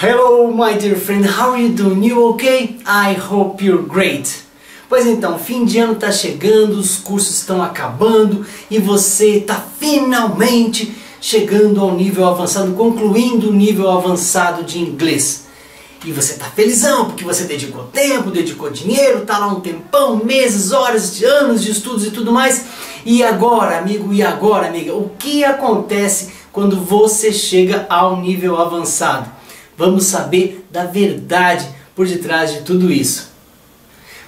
Hello my dear friend, how are you doing? You okay? I hope you're great. Pois então, fim de ano está chegando, os cursos estão acabando e você está finalmente chegando ao nível avançado, concluindo o nível avançado de inglês. E você está felizão porque você dedicou tempo, dedicou dinheiro, está lá um tempão, meses, horas, anos de estudos e tudo mais. E agora, amigo, e agora, amiga, o que acontece quando você chega ao nível avançado? Vamos saber da verdade por detrás de tudo isso.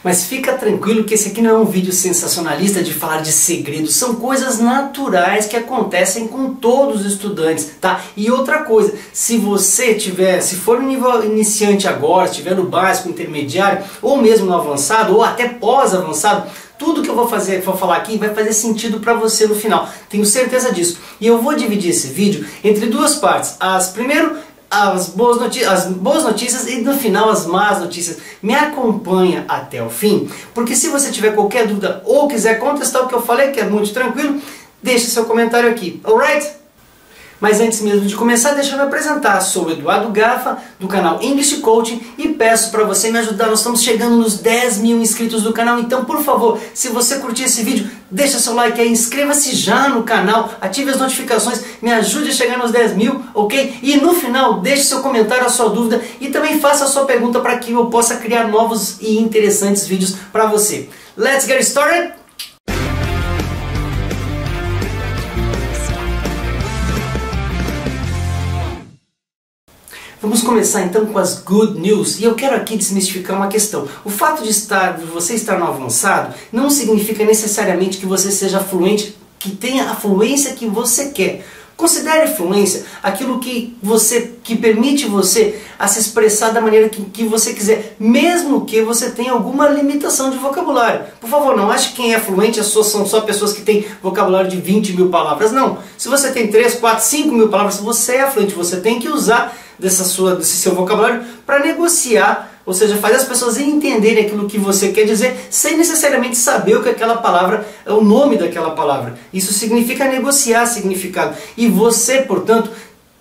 Mas fica tranquilo que esse aqui não é um vídeo sensacionalista de falar de segredos, são coisas naturais que acontecem com todos os estudantes, tá? E outra coisa, se for no nível iniciante agora, se estiver no básico, intermediário, ou mesmo no avançado, ou até pós-avançado, tudo que eu vou falar aqui vai fazer sentido para você no final, tenho certeza disso. E eu vou dividir esse vídeo entre duas partes. As boas notícias e no final as más notícias. Me acompanha até o fim, porque se você tiver qualquer dúvida ou quiser contestar o que eu falei, que é muito tranquilo, deixe seu comentário aqui, alright? Mas antes mesmo de começar, deixa eu me apresentar. Sou o Eduardo Gaffa, do canal English Coaching, e peço para você me ajudar. Nós estamos chegando nos 10 mil inscritos do canal, então por favor, se você curtir esse vídeo, deixa seu like aí, inscreva-se já no canal, ative as notificações, me ajude a chegar nos 10 mil, ok? E no final, deixe seu comentário, a sua dúvida, e também faça a sua pergunta para que eu possa criar novos e interessantes vídeos para você. Let's get started! Vamos começar então com as good news, e eu quero aqui desmistificar uma questão. O fato de você estar no avançado não significa necessariamente que você seja fluente, que tenha a fluência que você quer. Considere fluência aquilo que permite você a se expressar da maneira que você quiser, mesmo que você tenha alguma limitação de vocabulário. Por favor, não ache que quem é fluente são só pessoas que têm vocabulário de 20 mil palavras. Não. Se você tem 3, 4, 5 mil palavras, você é fluente, você tem que usar desse seu vocabulário para negociar, ou seja, fazer as pessoas entenderem aquilo que você quer dizer sem necessariamente saber o que aquela palavra é, o nome daquela palavra. Isso significa negociar significado. E você, portanto,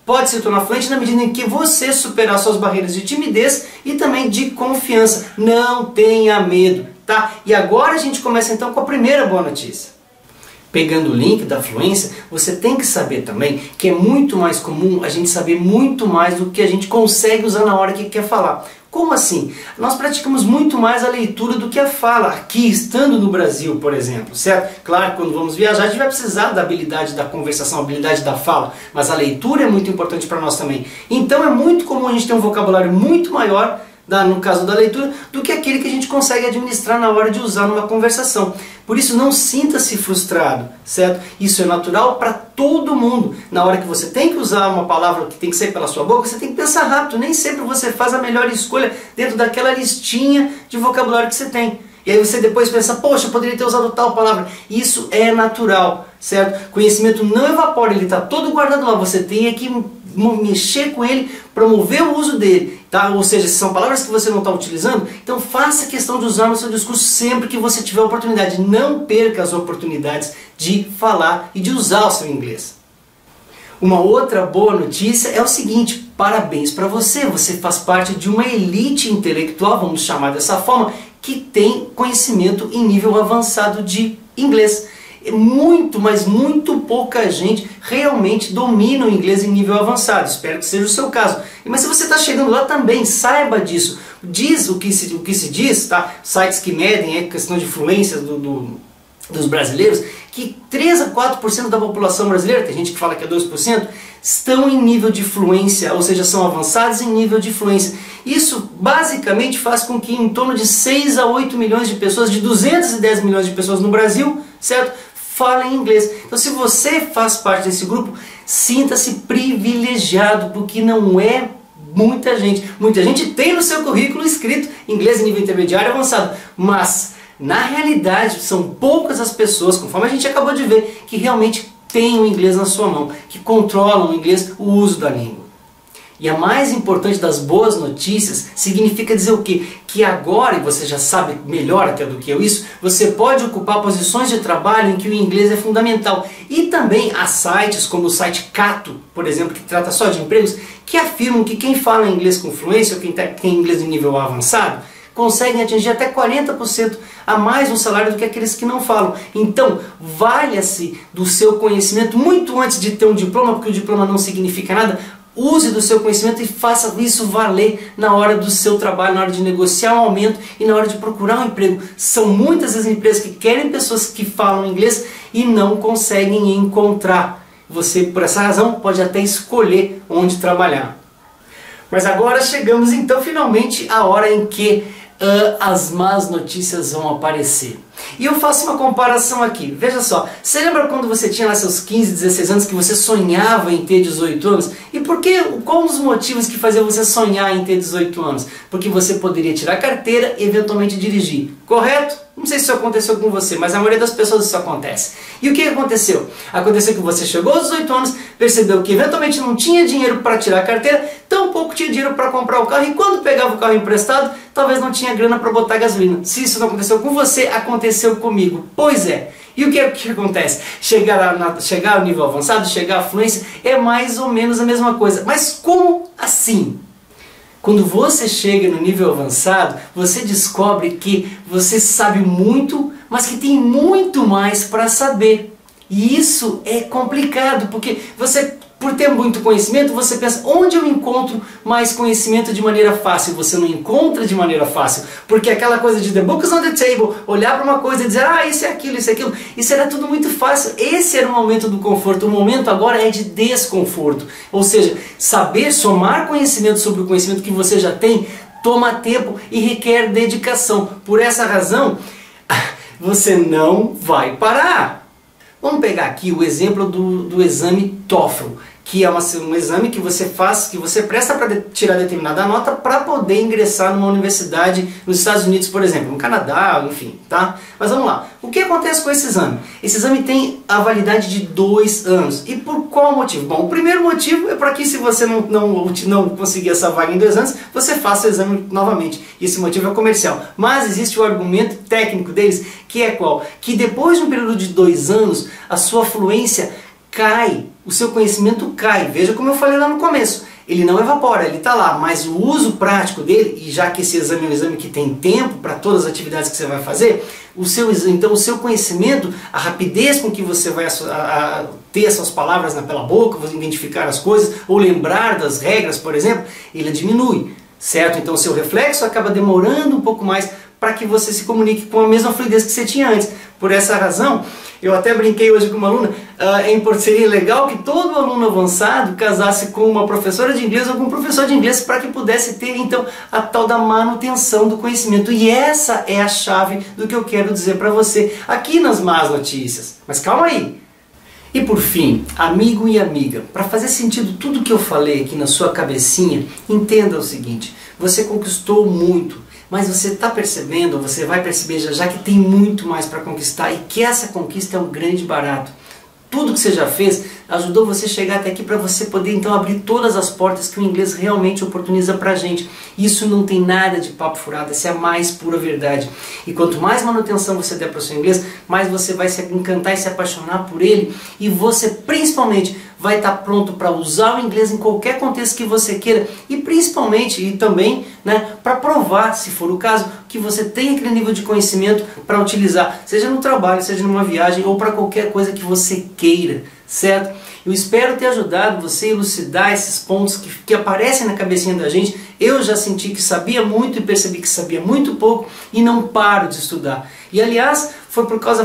pode se tornar fluente na medida em que você superar suas barreiras de timidez e também de confiança. Não tenha medo, tá? E agora a gente começa então com a primeira boa notícia. Pegando o link da fluência, você tem que saber também que é muito mais comum a gente saber muito mais do que a gente consegue usar na hora que quer falar. Como assim? Nós praticamos muito mais a leitura do que a fala, aqui, estando no Brasil, por exemplo, certo? Claro, quando vamos viajar, a gente vai precisar da habilidade da conversação, a habilidade da fala, mas a leitura é muito importante para nós também. Então é muito comum a gente ter um vocabulário muito maior, no caso da leitura, do que aquele que a gente consegue administrar na hora de usar numa conversação. Por isso não sinta-se frustrado, certo? Isso é natural para todo mundo. Na hora que você tem que usar uma palavra que tem que sair pela sua boca, você tem que pensar rápido. Nem sempre você faz a melhor escolha dentro daquela listinha de vocabulário que você tem. E aí você depois pensa, poxa, eu poderia ter usado tal palavra. Isso é natural, certo? Conhecimento não evapora, ele está todo guardado lá. Você tem que mexer com ele, promover o uso dele, tá? Ou seja, se são palavras que você não está utilizando, então faça questão de usar no seu discurso sempre que você tiver oportunidade. Não perca as oportunidades de falar e de usar o seu inglês. Uma outra boa notícia é o seguinte, parabéns para você, você faz parte de uma elite intelectual, vamos chamar dessa forma, que tem conhecimento em nível avançado de inglês. Muito, mas muito pouca gente realmente domina o inglês em nível avançado. Espero que seja o seu caso. Mas se você está chegando lá também, saiba disso. Diz o que se diz, tá? Sites que medem a questão de fluência dos brasileiros, que 3 a 4% da população brasileira, tem gente que fala que é 2%, estão em nível de fluência, ou seja, são avançados em nível de fluência. Isso basicamente faz com que em torno de 6 a 8 milhões de pessoas, de 210 milhões de pessoas no Brasil, certo? Falem inglês. Então se você faz parte desse grupo, sinta-se privilegiado, porque não é muita gente. Muita gente tem no seu currículo escrito inglês em nível intermediário e avançado, mas na realidade são poucas as pessoas, conforme a gente acabou de ver, que realmente têm o inglês na sua mão, que controlam o inglês, o uso da língua. E a mais importante das boas notícias significa dizer o quê? Que agora, e você já sabe melhor até do que eu isso, você pode ocupar posições de trabalho em que o inglês é fundamental. E também há sites como o site Cato, por exemplo, que trata só de empregos, que afirmam que quem fala inglês com fluência, ou quem tem inglês de nível avançado, conseguem atingir até 40% a mais no salário do que aqueles que não falam. Então, valha-se do seu conhecimento muito antes de ter um diploma, porque o diploma não significa nada. Use do seu conhecimento e faça isso valer na hora do seu trabalho, na hora de negociar um aumento e na hora de procurar um emprego. São muitas as empresas que querem pessoas que falam inglês e não conseguem encontrar. Você, por essa razão, pode até escolher onde trabalhar. Mas agora chegamos então finalmente à hora em que as más notícias vão aparecer. E eu faço uma comparação aqui. Veja só, você lembra quando você tinha lá seus 15, 16 anos que você sonhava em ter 18 anos? E por que, qual os motivos que faziam você sonhar em ter 18 anos? Porque você poderia tirar a carteira e eventualmente dirigir, correto? Não sei se isso aconteceu com você, mas a maioria das pessoas isso acontece. E o que aconteceu? Aconteceu que você chegou aos 18 anos, percebeu que eventualmente não tinha dinheiro para tirar a carteira, tampouco tinha dinheiro para comprar o carro, e quando pegava o carro emprestado, talvez não tinha grana para botar gasolina. Se isso não aconteceu com você, aconteceu comigo. Pois é. E o que acontece? Chegar ao nível avançado, chegar à fluência, é mais ou menos a mesma coisa. Mas como assim? Quando você chega no nível avançado, você descobre que você sabe muito, mas que tem muito mais para saber. E isso é complicado, porque você, por ter muito conhecimento, você pensa, onde eu encontro mais conhecimento de maneira fácil? Você não encontra de maneira fácil, porque aquela coisa de the book is on the table, olhar para uma coisa e dizer, isso é aquilo, isso era tudo muito fácil. Esse era o momento do conforto, o momento agora é de desconforto. Ou seja, saber somar conhecimento sobre o conhecimento que você já tem, toma tempo e requer dedicação. Por essa razão, você não vai parar. Vamos pegar aqui o exemplo do exame TOEFL, que é um exame que você faz, que você presta para tirar determinada nota para poder ingressar numa universidade nos Estados Unidos, por exemplo, no Canadá, enfim, tá? Mas vamos lá. O que acontece com esse exame? Esse exame tem a validade de 2 anos. E por qual motivo? Bom, o primeiro motivo é para que, se você não conseguir essa vaga em 2 anos, você faça o exame novamente. Esse motivo é comercial. Mas existe o argumento técnico deles, que é qual? Que depois de um período de 2 anos, a sua fluência cai, o seu conhecimento cai. Veja como eu falei lá no começo. Ele não evapora, ele está lá, mas o uso prático dele, e já que esse exame é um exame que tem tempo para todas as atividades que você vai fazer, então o seu conhecimento, a rapidez com que você vai ter essas palavras pela boca, você identificar as coisas, ou lembrar das regras, por exemplo, ele diminui, certo? Então o seu reflexo acaba demorando um pouco mais para que você se comunique com a mesma fluidez que você tinha antes. Por essa razão, eu até brinquei hoje com uma aluna, seria legal que todo aluno avançado casasse com uma professora de inglês ou com um professor de inglês para que pudesse ter, então, a tal da manutenção do conhecimento. E essa é a chave do que eu quero dizer para você aqui nas más notícias. Mas calma aí! E por fim, amigo e amiga, para fazer sentido tudo que eu falei aqui na sua cabecinha, entenda o seguinte, você conquistou muito, mas você está percebendo, ou você vai perceber já que tem muito mais para conquistar e que essa conquista é um grande barato. Tudo que você já fez ajudou você a chegar até aqui para você poder então abrir todas as portas que o inglês realmente oportuniza para a gente. Isso não tem nada de papo furado, essa é a mais pura verdade. E quanto mais manutenção você der para o seu inglês, mais você vai se encantar e se apaixonar por ele, e você principalmente vai estar pronto para usar o inglês em qualquer contexto que você queira, e principalmente e também para provar, se for o caso, que você tem aquele nível de conhecimento para utilizar, seja no trabalho, seja numa viagem ou para qualquer coisa que você queira, certo? Eu espero ter ajudado você a elucidar esses pontos que aparecem na cabecinha da gente. Eu já senti que sabia muito e percebi que sabia muito pouco e não paro de estudar. E aliás, foi por causa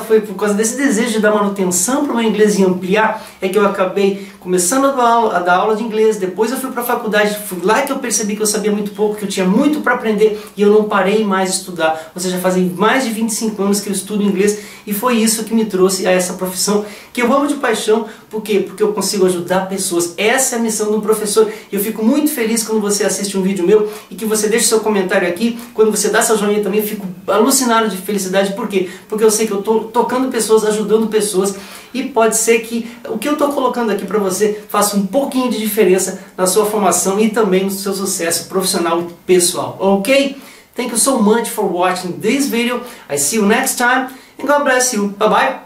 desse desejo de dar manutenção para o meu inglês e ampliar, é que eu acabei começando a dar aula de inglês, depois eu fui para a faculdade, foi lá que eu percebi que eu sabia muito pouco, que eu tinha muito para aprender e eu não parei mais de estudar. Ou seja, fazem mais de 25 anos que eu estudo inglês e foi isso que me trouxe a essa profissão, que eu amo de paixão. Por quê? Porque eu consigo ajudar pessoas. Essa é a missão de um professor. Eu fico muito feliz quando você assiste um vídeo meu e que você deixa seu comentário aqui. Quando você dá seu joinha também, eu fico alucinado de felicidade Por quê? Porque eu sei que eu estou tocando pessoas, ajudando pessoas, e pode ser que o que eu estou colocando aqui para você faça um pouquinho de diferença na sua formação e também no seu sucesso profissional e pessoal. Ok? Thank you so much for watching this video. I see you next time, and God bless you. Bye bye.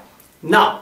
Now.